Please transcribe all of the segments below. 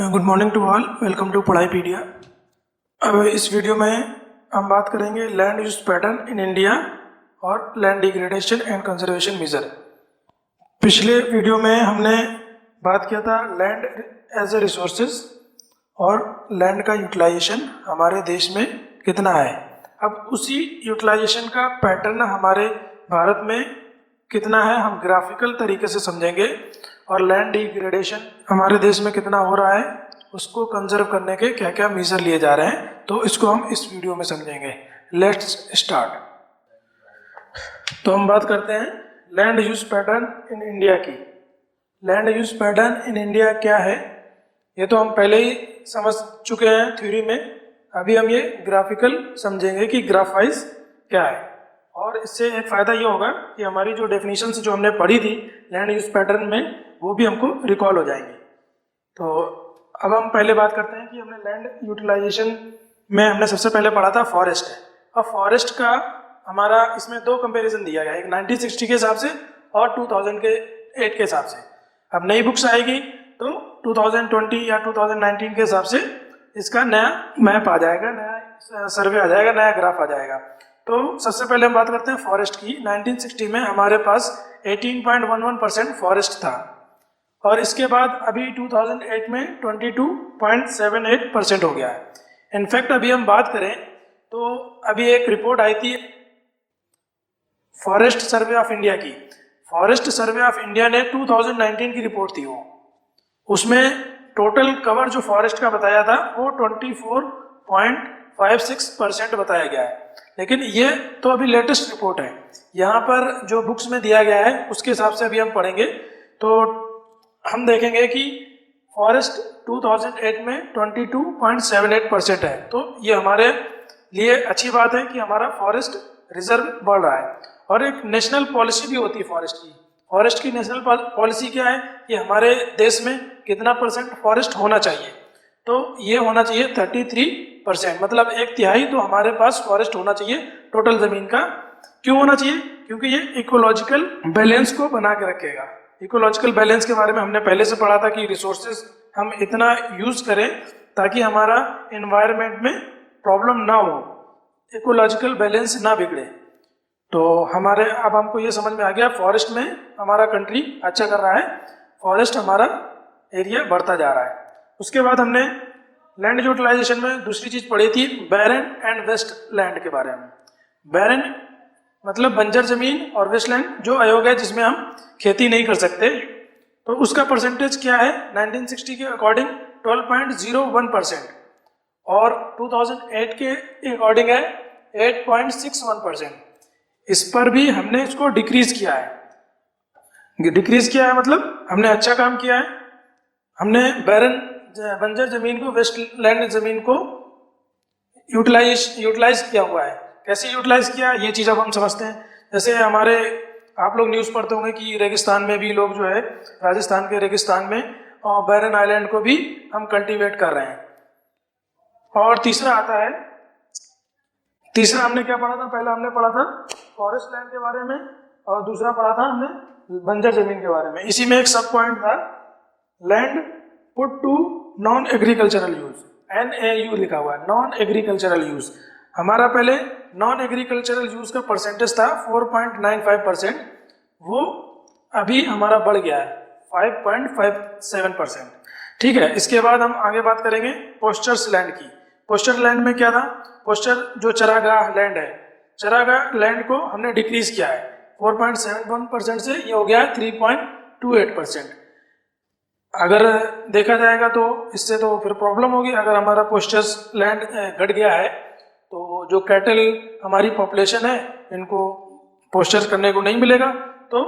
Good morning to all, welcome to Padhaipedia. अब इस video में हम बात करेंगे land use pattern in India और land degradation and conservation measure. पिछले वीडियो में हमने बात किया था लैंड एज ए रिसोर्सेज और लैंड का यूटिलाइजेशन हमारे देश में कितना है। अब उसी यूटिलाइजेशन का पैटर्न हमारे भारत में कितना है हम ग्राफिकल तरीके से समझेंगे, और लैंड डिग्रेडेशन हमारे देश में कितना हो रहा है उसको कंजर्व करने के क्या क्या मेजर लिए जा रहे हैं, तो इसको हम इस वीडियो में समझेंगे। Let's start. तो हम बात करते हैं land use pattern in India की। Land use pattern in India क्या है ये तो हम पहले ही समझ चुके हैं थ्योरी में। अभी हम ये ग्राफिकल समझेंगे कि ग्राफ वाइज क्या है, और इससे एक फ़ायदा ये होगा कि हमारी जो डेफिनेशन जो हमने पढ़ी थी लैंड यूज पैटर्न में वो भी हमको रिकॉल हो जाएंगी। तो अब हम पहले बात करते हैं कि हमने लैंड यूटिलाइजेशन में हमने सबसे पहले पढ़ा था फॉरेस्ट है। अब फॉरेस्ट का हमारा इसमें दो कंपैरिजन दिया गया, एक 1960 के हिसाब से और 2008 के हिसाब से। अब नई बुक्स आएगी तो 2020 या 2019 के हिसाब से इसका नया मैप आ जाएगा, नया सर्वे आ जाएगा, नया ग्राफ आ जाएगा। तो सबसे पहले हम बात करते हैं फॉरेस्ट की। 1960 में हमारे पास 18.11% फॉरेस्ट था, और इसके बाद अभी 2008 में 22.78% हो गया है। इनफैक्ट अभी हम बात करें तो अभी एक रिपोर्ट आई थी फॉरेस्ट सर्वे ऑफ इंडिया की। फॉरेस्ट सर्वे ऑफ इंडिया ने 2019 की रिपोर्ट थी वो, उसमें टोटल कवर जो फॉरेस्ट का बताया था वो 24.56% बताया गया है। लेकिन ये तो अभी लेटेस्ट रिपोर्ट है, यहाँ पर जो बुक्स में दिया गया है उसके हिसाब से अभी हम पढ़ेंगे तो हम देखेंगे कि फॉरेस्ट 2008 में 22.78% है। तो ये हमारे लिए अच्छी बात है कि हमारा फॉरेस्ट रिजर्व बढ़ रहा है। और एक नेशनल पॉलिसी भी होती है फॉरेस्ट की। फॉरेस्ट की नेशनल पॉलिसी क्या है कि हमारे देश में कितना % फॉरेस्ट होना चाहिए, तो ये होना चाहिए 33%, मतलब 1/3 तो हमारे पास फॉरेस्ट होना चाहिए टोटल जमीन का। क्यों होना चाहिए? क्योंकि ये इकोलॉजिकल बैलेंस को बना के रखेगा। इकोलॉजिकल बैलेंस के बारे में हमने पहले से पढ़ा था कि रिसोर्सेज हम इतना यूज करें ताकि हमारा एनवायरनमेंट में प्रॉब्लम ना हो, इकोलॉजिकल बैलेंस ना बिगड़े। तो हमारे अब हमको ये समझ में आ गया फॉरेस्ट में हमारा कंट्री अच्छा कर रहा है, फॉरेस्ट हमारा एरिया बढ़ता जा रहा है। उसके बाद हमने लैंड यूटिलाइजेशन में दूसरी चीज पढ़ी थी बैरन एंड वेस्ट लैंड के बारे में। बैरन मतलब बंजर जमीन, और वेस्ट लैंड जो अयोग्य है जिसमें हम खेती नहीं कर सकते, तो उसका परसेंटेज क्या है 1960 के अकॉर्डिंग 12.01%, और 2008 के अकॉर्डिंग है 8.61%। इस पर भी हमने इसको डिक्रीज किया है। डिक्रीज किया है मतलब हमने अच्छा काम किया है, हमने बैरन बंजर जमीन को, वेस्ट लैंड जमीन को यूटिलाइज किया हुआ है। कैसे यूटिलाइज किया ये चीज़ अब हम समझते हैं। जैसे हमारे आप लोग न्यूज़ पढ़ते होंगे कि रेगिस्तान में भी लोग जो है राजस्थान के रेगिस्तान में बैरन आइलैंड को भी हम कल्टीवेट कर रहे हैं। और तीसरा आता है, तीसरा हमने क्या पढ़ा था? पहला हमने पढ़ा था फॉरेस्ट लैंड के बारे में, और दूसरा पढ़ा था हमने बंजर जमीन के बारे में। इसी में एक सब पॉइंट था land put to non agricultural use, NAU लिखा हुआ है, नॉन एग्रीकल्चरल यूज। हमारा पहले नॉन एग्रीकल्चरल यूज का परसेंटेज था 4.95%, वो अभी हमारा बढ़ गया है 5.57%। ठीक है, इसके बाद हम आगे बात करेंगे पोस्चर्स लैंड की। पोस्चर लैंड में क्या था? पोस्चर जो चरागाह लैंड है, चरागाह लैंड को हमने डिक्रीज किया है 4.71% से, ये हो गया है 3.28%। अगर देखा जाएगा तो इससे तो फिर प्रॉब्लम होगी। अगर हमारा पोस्चर्स लैंड घट गया है तो जो कैटल हमारी पॉपुलेशन है इनको पोस्चर्स करने को नहीं मिलेगा। तो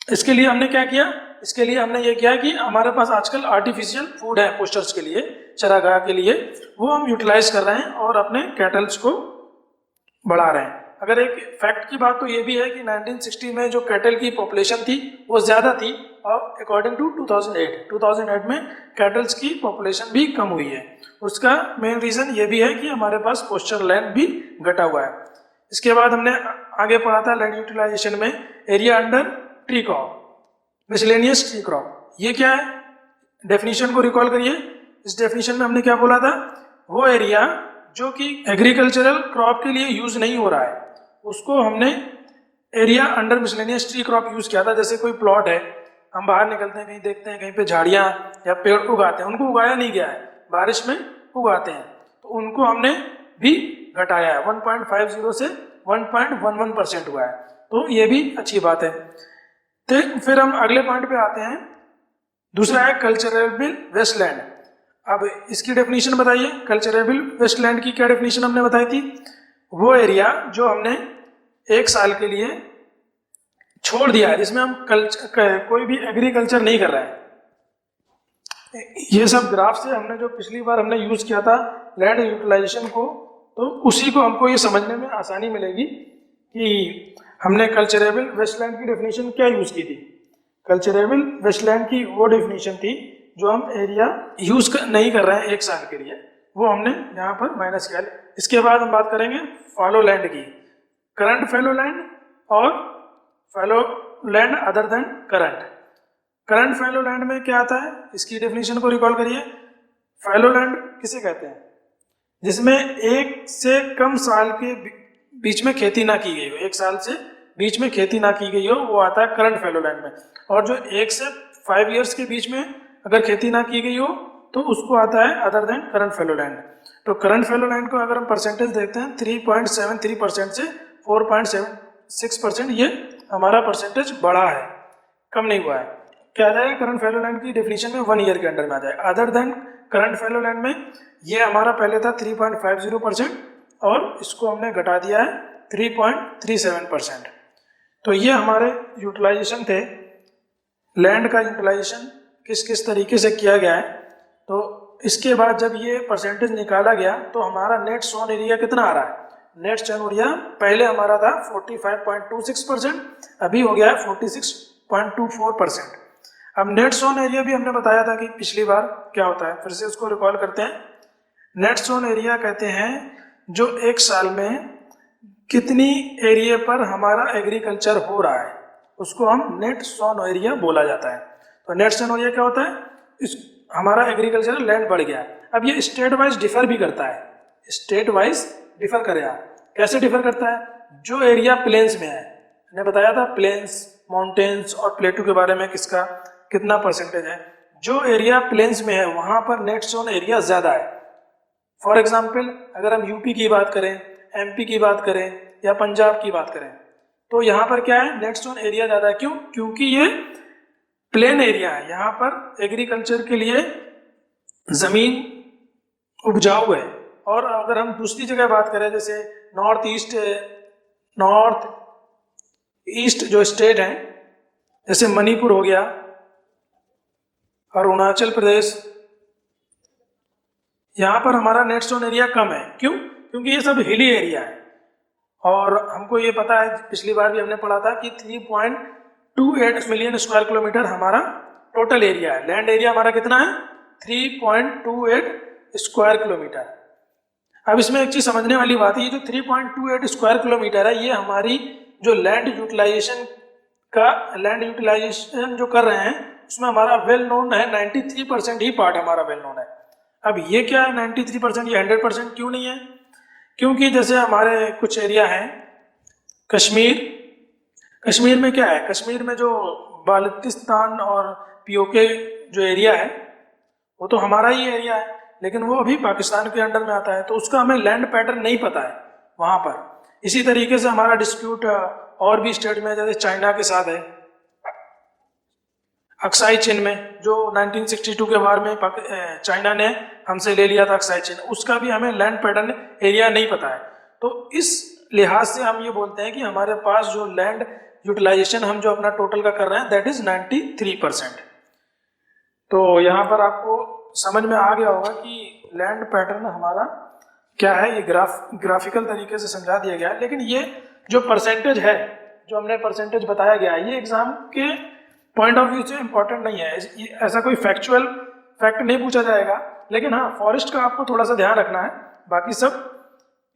इसके लिए हमने क्या किया? इसके लिए हमने ये किया कि हमारे पास आजकल आर्टिफिशियल फूड है पोस्चर्स के लिए, चरागाह के लिए, वो हम यूटिलाइज कर रहे हैं और अपने कैटल्स को बढ़ा रहे हैं। अगर एक फैक्ट की बात तो ये भी है कि 1960 में जो कैटल की पॉपुलेशन थी वो ज़्यादा थी, और अकॉर्डिंग टू 2008 में कैटल्स की पॉपुलेशन भी कम हुई है। उसका मेन रीज़न ये भी है कि हमारे पास पोस्चर लैंड भी घटा हुआ है। इसके बाद हमने आगे पढ़ा था लैंड यूटिलाइजेशन में area under tree crop, miscellaneous tree crop. ये क्या है? डेफिनेशन को रिकॉल करिए। इस डेफिनेशन में हमने क्या बोला था, वो एरिया जो कि एग्रीकल्चरल क्रॉप के लिए यूज नहीं हो रहा है उसको हमने area under miscellaneous tree crop use किया था। जैसे कोई प्लॉट है, हम बाहर निकलते हैं, कहीं देखते हैं कहीं पे झाड़ियां या पेड़ उगाते हैं, उनको उगाया नहीं गया है, बारिश में उगाते हैं, तो उनको हमने भी घटाया है, 1.50 से 1.11% हुआ है, तो ये भी अच्छी बात है। तो फिर हम अगले पॉइंट पे आते हैं, दूसरा है कल्चरेबल वेस्टलैंड। अब इसकी डेफिनेशन बताइए। कल्चरेबल वेस्टलैंड की क्या डेफिनेशन हमने बताई थी, वो एरिया जो हमने 1 साल के लिए छोड़ दिया है, जिसमें हम कोई भी एग्रीकल्चर नहीं कर रहे हैं। ये सब ग्राफ से हमने जो पिछली बार हमने यूज किया था लैंड यूटिलाइजेशन को, तो उसी को हमको ये समझने में आसानी मिलेगी कि हमने कल्चरेबल वेस्टलैंड की डेफिनेशन क्या यूज की थी। कल्चरेबल वेस्टलैंड की वो डेफिनेशन थी जो हम एरिया यूज नहीं कर रहे हैं 1 साल के लिए, वो हमने यहाँ पर माइनस किया। इसके बाद हम बात करेंगे फॉलो लैंड की, करंट फैलो लैंड और fallow land other than current. Current fallow land में क्या आता है, इसकी डेफिनेशन को रिकॉल करिए। फैलो लैंड किसे कहते हैं, जिसमें 1 से कम साल के बीच में खेती ना की गई हो, 1 साल से बीच में खेती ना की गई हो, वो आता है करंट फैलो लैंड में। और जो 1 से 5 इयर्स के बीच में अगर खेती ना की गई हो तो उसको आता है other than current fallow land. तो करंट फैलो लैंड को अगर हम परसेंटेज देखते हैं 3.73% से 4.76%, ये हमारा परसेंटेज बढ़ा है, कम नहीं हुआ है। क्या आ जाएगा करंट फैलो लैंड की डेफिनेशन में 1 ईयर के अंडर में आ जाएगा। Other than current fallow land में ये हमारा पहले था 3.50% और इसको हमने घटा दिया है 3.37%। तो ये हमारे यूटिलाइजेशन थे, लैंड का यूटिलाइजेशन किस किस तरीके से किया गया है। तो इसके बाद जब ये परसेंटेज निकाला गया तो हमारा नेट सोन एरिया कितना आ रहा है, नेट सोन एरिया पहले हमारा था 45.26%, अभी हो गया है 46.24%। अब नेट सोन एरिया भी हमने बताया था कि पिछली बार क्या होता है, फिर से उसको रिकॉल करते हैं। नेट सोन एरिया कहते हैं जो 1 साल में कितनी एरिया पर हमारा एग्रीकल्चर हो रहा है, उसको हम नेट सोन एरिया बोला जाता है। तो नेट सोन एरिया क्या होता है, इस हमारा एग्रीकल्चरल लैंड बढ़ गया। अब ये स्टेट वाइज डिफर भी करता है, स्टेट वाइज डिफर करेगा। कैसे डिफर करता है, जो एरिया प्लेन्स में है, मैंने बताया था प्लेन्स, माउंटेन्स और प्लेटू के बारे में किसका कितना परसेंटेज है, जो एरिया प्लेन्स में है वहां पर नेट सोन एरिया ज्यादा है। फॉर एग्जाम्पल अगर हम यूपी की बात करें, एमपी की बात करें या पंजाब की बात करें, तो यहाँ पर क्या है, नेट सोन एरिया ज्यादा है। क्यों, क्योंकि ये प्लेन एरिया है, यहाँ पर एग्रीकल्चर के लिए जमीन उपजाऊ है। और अगर हम दूसरी जगह बात करें, जैसे नॉर्थ ईस्ट जो स्टेट हैं, जैसे मणिपुर हो गया, अरुणाचल प्रदेश, यहाँ पर हमारा नेट सोन एरिया कम है। क्यों, क्योंकि ये सब हिली एरिया है। और हमको ये पता है, पिछली बार भी हमने पढ़ा था कि 3.28 मिलियन स्क्वायर किलोमीटर हमारा टोटल एरिया है। लैंड एरिया हमारा कितना है, 3.28 स्क्वायर किलोमीटर। अब इसमें एक चीज समझने वाली बात है, ये जो 3.28 स्क्वायर किलोमीटर है, ये हमारी जो लैंड यूटिलाइजेशन जो कर रहे हैं उसमें हमारा वेल नोन है 93% ही पार्ट हमारा वेल नोन है। अब ये क्या है 93%, ये 100% क्यों नहीं है, क्योंकि जैसे हमारे कुछ एरिया हैं, कश्मीर में क्या है, कश्मीर में जो बाल्टिस्तान और पीओके जो एरिया है वो तो हमारा ही एरिया है, लेकिन वो अभी पाकिस्तान के अंडर में आता है, तो उसका हमें लैंड पैटर्न नहीं पता है वहां पर। इसी तरीके से हमारा डिस्प्यूट और भी स्टेट में, जैसे चाइना के साथ है, अक्साई चीन में जो 1962 के वार में चाइना ने हमसे ले लिया था अक्साई चीन, उसका भी हमें लैंड पैटर्न एरिया नहीं पता है। तो इस लिहाज से हम ये बोलते हैं कि हमारे पास जो लैंड यूटिलाइजेशन हम जो अपना टोटल का कर रहे हैं दैट इज 93%। तो यहाँ पर आपको समझ में आ गया होगा कि लैंड पैटर्न हमारा क्या है, ये ग्राफिकल तरीके से समझा दिया गया है। लेकिन ये जो परसेंटेज है, जो हमने परसेंटेज बताया गया है, ये एग्जाम के पॉइंट ऑफ व्यू से इंपॉर्टेंट नहीं है, ऐसा कोई फैक्चुअल फैक्ट नहीं पूछा जाएगा। लेकिन हाँ, फॉरेस्ट का आपको थोड़ा सा ध्यान रखना है, बाकी सब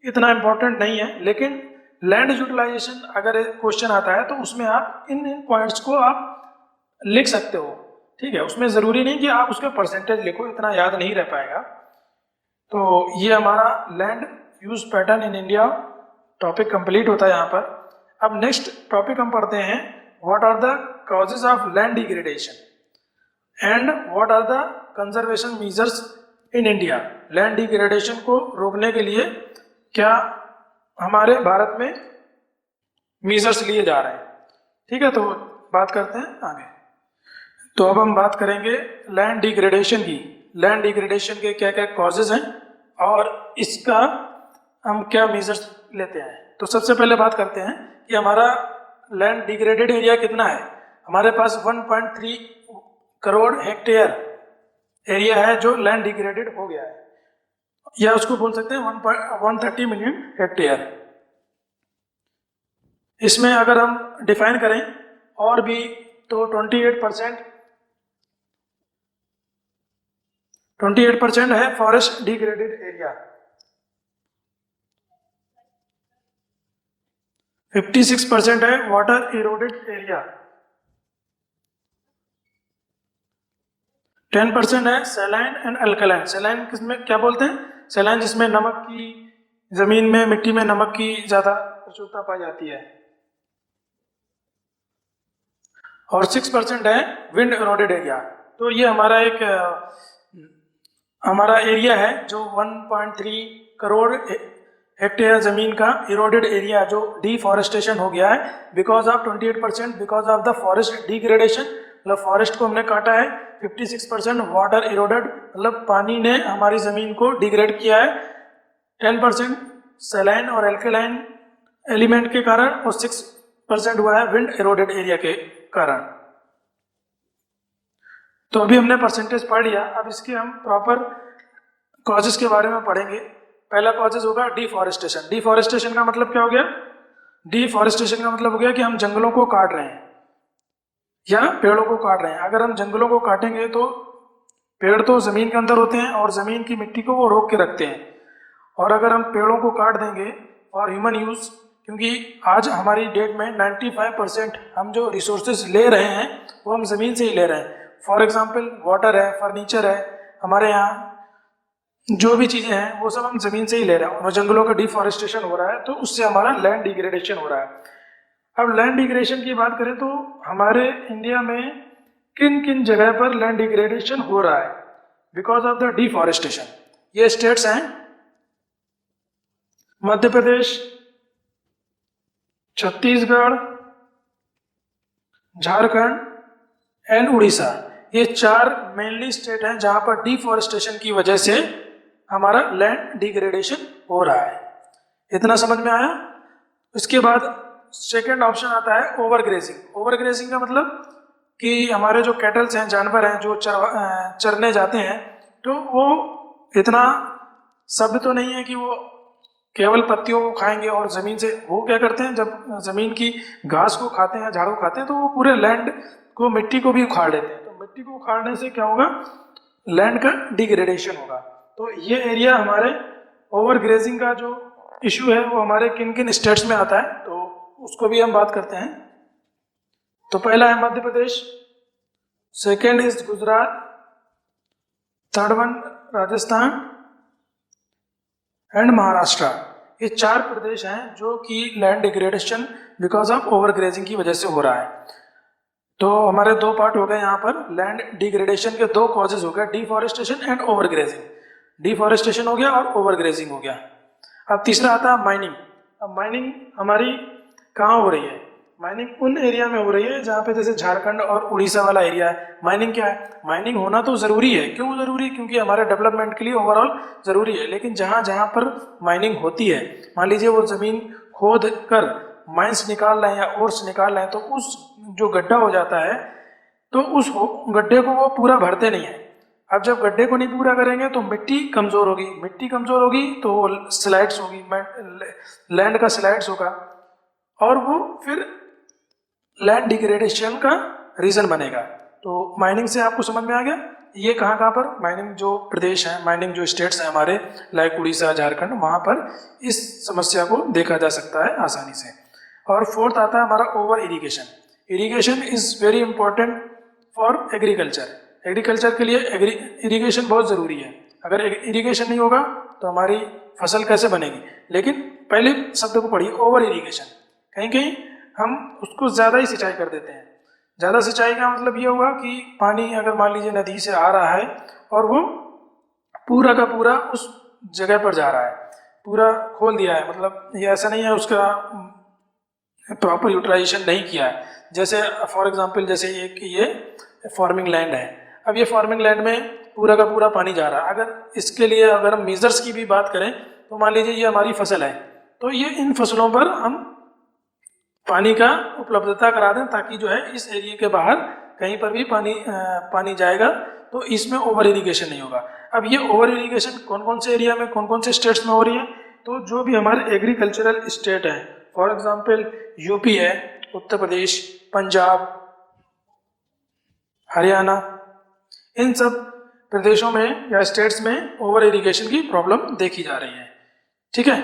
इतना इंपॉर्टेंट नहीं है। लेकिन लैंड यूटिलाइजेशन अगर क्वेश्चन आता है तो उसमें आप इन पॉइंट्स को आप लिख सकते हो। ठीक है, उसमें ज़रूरी नहीं कि आप उसका परसेंटेज लिखो, इतना याद नहीं रह पाएगा। तो ये हमारा land use pattern in India topic complete होता है यहाँ पर। अब नेक्स्ट टॉपिक हम पढ़ते हैं, what are the causes of land degradation and what are the conservation measures in India. Land degradation को रोकने के लिए क्या हमारे भारत में मेजर्स लिए जा रहे हैं। ठीक है, तो बात करते हैं आगे। तो अब हम बात करेंगे लैंड डिग्रेडेशन की। लैंड डिग्रेडेशन के क्या क्या कॉजेज हैं और इसका हम क्या मेजर्स लेते हैं। तो सबसे पहले बात करते हैं कि हमारा लैंड डिग्रेडेड एरिया कितना है। हमारे पास 1.3 करोड़ हेक्टेयर एरिया है जो लैंड डिग्रेडेड हो गया है, या उसको बोल सकते हैं 130 मिलियन हेक्टेयर। इसमें अगर हम डिफाइन करें और भी तो 28% है फॉरेस्ट डिग्रेडेड एरिया, 56% है वाटर इरोडेड एरिया, 10% है सैलाइन एंड अल्कलाइन। सैलाइन किसमें क्या बोलते हैं, सैलाइन जिसमें नमक की, जमीन में मिट्टी में नमक की ज्यादा प्रचुरता पाई जाती है। और 6% है विंड इरोडेड एरिया। तो ये हमारा एक हमारा एरिया है जो 1.3 करोड़ हेक्टेयर जमीन का इरोडेड एरिया जो डिफॉरेस्टेशन हो गया है because of 28% because of the forest degradation, मतलब फॉरेस्ट को हमने काटा है। 56% वाटर इरोडेड, मतलब पानी ने हमारी जमीन को डिग्रेड किया है। 10% सैलाइन और एल्कलाइन एलिमेंट के कारण और 6% हुआ है विंड इरोडेड एरिया के कारण। तो अभी हमने परसेंटेज पढ़ लिया, अब इसके हम प्रॉपर कॉजेस के बारे में पढ़ेंगे। पहला कॉजेज होगा डिफॉरेस्टेशन। डिफॉरेस्टेशन का मतलब क्या हो गया, डिफॉरेस्टेशन का मतलब हो गया कि हम जंगलों को काट रहे हैं या पेड़ों को काट रहे हैं। अगर हम जंगलों को काटेंगे तो पेड़ तो जमीन के अंदर होते हैं और जमीन की मिट्टी को वो रोक के रखते हैं, और अगर हम पेड़ों को काट देंगे फॉर ह्यूमन यूज, क्योंकि आज हमारी डेट में 95% हम जो रिसोर्सेज ले रहे हैं वो हम जमीन से ही ले रहे हैं। फॉर एग्जाम्पल वाटर है, फर्नीचर है, हमारे यहाँ जो भी चीजें हैं वो सब हम जमीन से ही ले रहे हैं और जंगलों का डिफॉरेस्टेशन हो रहा है, तो उससे हमारा लैंड डिग्रेडेशन हो रहा है। अब लैंड डिग्रेडेशन की बात करें तो हमारे इंडिया में किन किन जगह पर लैंड डिग्रेडेशन हो रहा है बिकॉज ऑफ द डिफॉरेस्टेशन। ये स्टेट्स हैं मध्य प्रदेश, छत्तीसगढ़, झारखंड एंड उड़ीसा। ये 4 मेनली स्टेट हैं जहां पर डिफॉरेस्टेशन की वजह से हमारा लैंड डिग्रेडेशन हो रहा है। इतना समझ में आया। इसके बाद सेकेंड ऑप्शन आता है ओवरग्रेजिंग। ओवरग्रेजिंग का मतलब कि हमारे जो कैटल्स हैं, जानवर हैं जो चरने जाते हैं, तो वो इतना सभ्य तो नहीं है कि वो केवल पत्तियों को खाएंगे और जमीन से, वो क्या करते हैं जब जमीन की घास को खाते हैं, झाड़ को खाते हैं, तो वो पूरे लैंड को, मिट्टी को भी उखाड़ लेते हैं। तो मिट्टी को उखाड़ने से क्या होगा, लैंड का डिग्रेडेशन होगा। तो ये एरिया हमारे ओवरग्रेजिंग का जो इशू है वो हमारे किन किन स्टेट्स में आता है, तो उसको भी हम बात करते हैं। तो पहला है Madhya Pradesh, second is Gujarat, third one Rajasthan and Maharashtra. ये 4 प्रदेश हैं जो कि land degradation because of overgrazing की वजह से हो रहा है। तो हमारे 2 पार्ट हो गए यहाँ पर। लैंड डिग्रेडेशन के 2 कॉजेज हो गए, डिफॉरेस्टेशन एंड ओवरग्रेजिंग। डिफॉरेस्टेशन हो गया और ओवरग्रेजिंग हो गया। अब तीसरा आता है माइनिंग। अब माइनिंग हमारी कहाँ हो रही है, माइनिंग उन एरिया में हो रही है जहाँ पे जैसे झारखंड और उड़ीसा वाला एरिया है। माइनिंग क्या है, माइनिंग होना तो जरूरी है। क्यों जरूरी है, क्योंकि हमारे डेवलपमेंट के लिए ओवरऑल जरूरी है। लेकिन जहाँ जहाँ पर माइनिंग होती है, मान लीजिए वो जमीन खोद कर माइंस निकाल रहे हैं या ओर्स निकाल रहे हैं, तो उस जो गड्ढा हो जाता है तो उस गड्ढे को वो पूरा भरते नहीं है। अब जब गड्ढे को नहीं पूरा करेंगे तो मिट्टी कमजोर होगी, मिट्टी कमजोर होगी तो स्लाइड्स होगी, लैंड का स्लाइड्स होगा और वो फिर लैंड डिग्रेडेशन का रीजन बनेगा। तो माइनिंग से आपको समझ में आ गया ये कहाँ पर माइनिंग जो प्रदेश है, माइनिंग जो स्टेट्स हैं हमारे लाइक उड़ीसा, झारखंड, वहाँ पर इस समस्या को देखा जा सकता है आसानी से। और फोर्थ आता है हमारा over irrigation. Irrigation is very important for agriculture. Agriculture के लिए इरिगेशन बहुत ज़रूरी है। अगर इरिगेशन नहीं होगा तो हमारी फसल कैसे बनेगी। लेकिन पहले शब्द को पढ़िए, ओवर इरिगेशन। कहीं कहीं हम उसको ज़्यादा ही सिंचाई कर देते हैं। ज़्यादा सिंचाई का मतलब ये होगा कि पानी अगर मान लीजिए नदी से आ रहा है और वो पूरा का पूरा उस जगह पर जा रहा है, पूरा खोल दिया है, मतलब ये ऐसा नहीं है उसका प्रॉपर यूटिलाइजेशन नहीं किया है। जैसे फॉर एग्जांपल जैसे ये फार्मिंग लैंड है, अब ये फार्मिंग लैंड में पूरा का पूरा पानी जा रहा है। अगर इसके लिए अगर हम मेजर्स की भी बात करें तो मान लीजिए ये हमारी फसल है, तो ये इन फसलों पर हम पानी का उपलब्धता करा दें ताकि जो है इस एरिया के बाहर कहीं पर भी पानी जाएगा तो इसमें ओवर इरिगेशन नहीं होगा। अब ये ओवर इरिगेशन कौन कौन से एरिया में, कौन कौन से स्टेट्स में हो रही है, तो जो भी हमारे एग्रीकल्चरल स्टेट है, फॉर एग्जांपल यूपी है, उत्तर प्रदेश, पंजाब, हरियाणा, इन सब प्रदेशों में या स्टेट्स में ओवर इरिगेशन की प्रॉब्लम देखी जा रही है। ठीक है।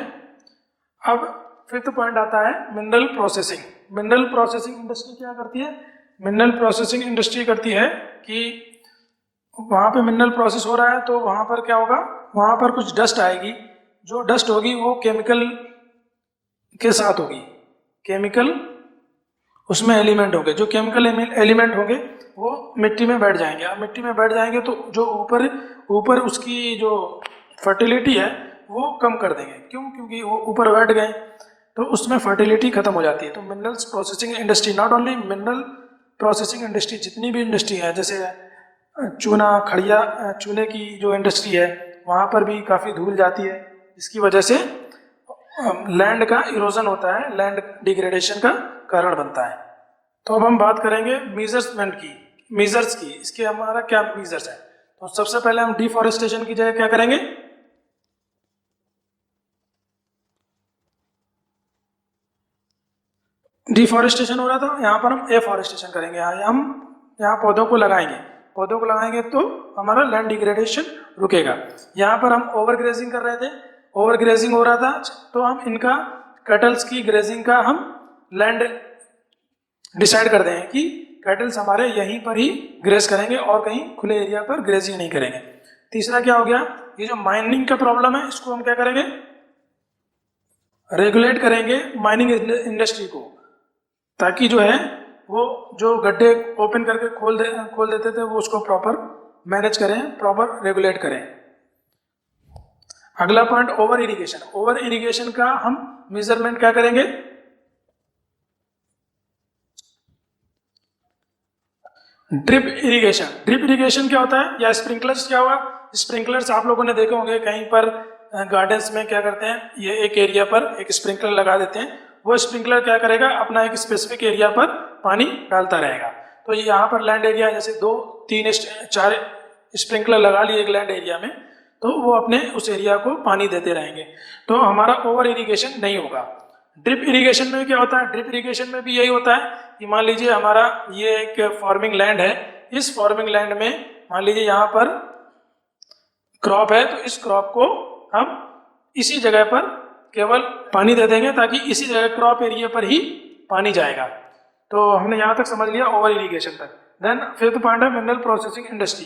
अब फिफ्थ पॉइंट आता है mineral processing. Mineral processing industry क्या करती है? मिनरल प्रोसेसिंग इंडस्ट्री करती है कि वहाँ पे मिनरल प्रोसेस हो रहा है तो वहाँ पर क्या होगा, वहाँ पर कुछ डस्ट आएगी, जो डस्ट होगी वो केमिकल के साथ होगी, केमिकल उसमें एलिमेंट होंगे, जो केमिकल एलिमेंट होंगे वो मिट्टी में बैठ जाएंगे। अब मिट्टी में बैठ जाएंगे तो जो ऊपर उसकी जो फर्टिलिटी है वो कम कर देंगे। क्यों? क्योंकि वो ऊपर बैठ गए तो उसमें फर्टिलिटी खत्म हो जाती है। तो minerals processing industry, not only mineral processing industry, जितनी भी इंडस्ट्री है, जैसे चूने की जो इंडस्ट्री है वहाँ पर भी काफ़ी धूल जाती है, जिसकी वजह से लैंड का इरोजन होता है, लैंड डिग्रेडेशन का कारण बनता है। तो अब हम बात करेंगे मेजर्स की। इसके हमारा क्या मेजर्स है? तो सबसे पहले हम डिफॉरेस्टेशन की जगह क्या करेंगे, डिफॉरेस्टेशन हो रहा था, यहाँ पर हम एफॉरेस्टेशन करेंगे। हम यहाँ पौधों को लगाएंगे तो हमारा लैंड डिग्रेडेशन रुकेगा। यहाँ पर हम ओवर ग्रेजिंग कर रहे थे, ओवर ग्रेजिंग हो रहा था, तो हम इनका कैटल्स की ग्रेजिंग का हम लैंड डिसाइड कर दें कि कैटल्स हमारे यहीं पर ही ग्रेज करेंगे और कहीं खुले एरिया पर ग्रेजिंग नहीं करेंगे। तीसरा क्या हो गया, ये जो माइनिंग का प्रॉब्लम है इसको हम क्या करेंगे, रेगुलेट करेंगे माइनिंग इंडस्ट्री को, ताकि जो है वो जो गड्ढे ओपन करके खोल देते थे वो उसको प्रॉपर मैनेज करें, प्रॉपर रेगुलेट करें। अगला point over irrigation. Over irrigation का हम मेजरमेंट क्या करेंगे, ड्रिप इरिगेशन। ड्रिप इरिगेशन क्या होता है या स्प्रिंकलर्स क्या हुआ? स्प्रिंकलर्स आप लोगों ने देखे होंगे कहीं पर गार्डन्स में क्या करते हैं, ये एक एरिया पर एक स्प्रिंकलर लगा देते हैं। वो स्प्रिंकलर क्या करेगा, अपना एक स्पेसिफिक एरिया पर पानी डालता रहेगा। तो ये यहाँ पर लैंड एरिया जैसे 2, 3, 4 स्प्रिंकलर लगा लिए एक लैंड एरिया में, तो वो अपने उस एरिया को पानी देते रहेंगे, तो हमारा ओवर इरिगेशन नहीं होगा। ड्रिप इरिगेशन में क्या होता है? ड्रिप इरिगेशन में भी यही होता है कि मान लीजिए हमारा ये एक फार्मिंग लैंड है, इस फार्मिंग लैंड में मान लीजिए यहाँ पर क्रॉप है, तो इस क्रॉप को हम इसी जगह पर केवल पानी दे देंगे ताकि इसी जगह क्रॉप एरिया पर ही पानी जाएगा। तो हमने यहाँ तक समझ लिया ओवर इरिगेशन तक। देन फिफ्थ पॉइंट है मिनरल प्रोसेसिंग इंडस्ट्री।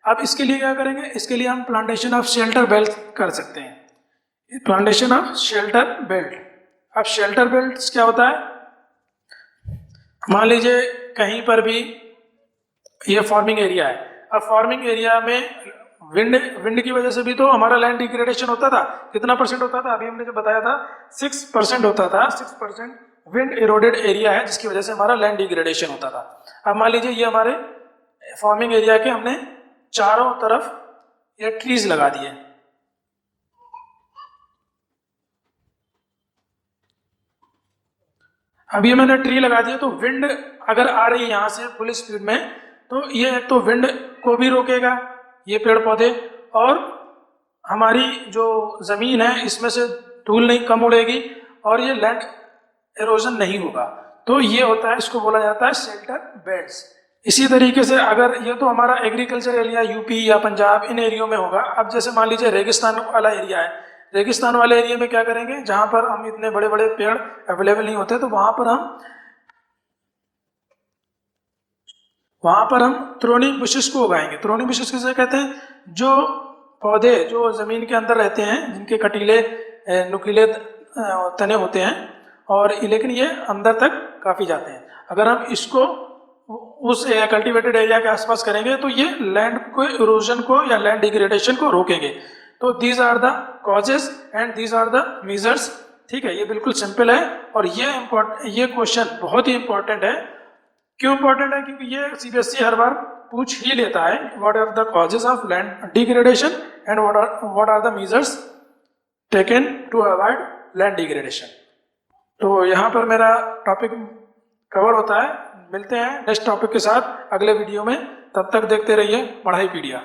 अब इसके लिए क्या करेंगे, इसके लिए हम प्लांटेशन ऑफ शेल्टर बेल्ट कर सकते हैं, प्लांटेशन ऑफ शेल्टर बेल्ट। अब शेल्टर बेल्ट क्या होता है, मान लीजिए कहीं पर भी ये फार्मिंग एरिया है, अब फार्मिंग एरिया में विंड की वजह से भी तो हमारा लैंड डिग्रेडेशन होता था। कितना परसेंट होता था? अभी हमने जो बताया था 6% होता था। 6% विंड इरोडेड एरिया है जिसकी वजह से हमारा लैंड डिग्रेडेशन होता था। अब मान लीजिए ये हमारे फार्मिंग एरिया के हमने चारों तरफ ये ट्रीज लगा दिए, अब ये मैंने ट्री लगा दिया तो विंड अगर आ रही है यहाँ से फुल स्पीड में, तो ये एक तो विंड को भी रोकेगा ये पेड़ पौधे, और हमारी जो जमीन है इसमें से धूल नहीं कम उड़ेगी और ये लैंड एरोजन नहीं होगा। तो ये होता है, इसको बोला जाता है शेल्टर बेल्ट्स। इसी तरीके से अगर ये तो हमारा एग्रीकल्चर एरिया यूपी या पंजाब इन एरियो में होगा। अब जैसे मान लीजिए रेगिस्तान वाला एरिया है, रेगिस्तान वाले एरिया में क्या करेंगे, जहां पर हम इतने बड़े बड़े पेड़ अवेलेबल नहीं होते, तो वहां पर हम वहाँ पर हम थ्रोनी बुशेस को उगाएंगे। थ्रोनी बुशेस किसे कहते हैं? जो पौधे जो ज़मीन के अंदर रहते हैं, जिनके कटीले नुकीले तने होते हैं और लेकिन ये अंदर तक काफ़ी जाते हैं। अगर हम इसको उस कल्टीवेटेड एरिया के आसपास करेंगे तो ये लैंड को इरोजन को या लैंड डिग्रेडेशन को रोकेंगे। तो these are the causes and these are the measures. ठीक है, ये बिल्कुल सिंपल है और ये क्वेश्चन बहुत ही इंपॉर्टेंट है। क्यों इंपॉर्टेंट है? क्योंकि ये सीबीएसई हर बार पूछ ही लेता है, what are the causes of land degradation and what are the measures taken to avoid land degradation. तो यहाँ पर मेरा टॉपिक कवर होता है। मिलते हैं नेक्स्ट टॉपिक के साथ अगले वीडियो में। तब तक देखते रहिए पढ़ाई पीडिया।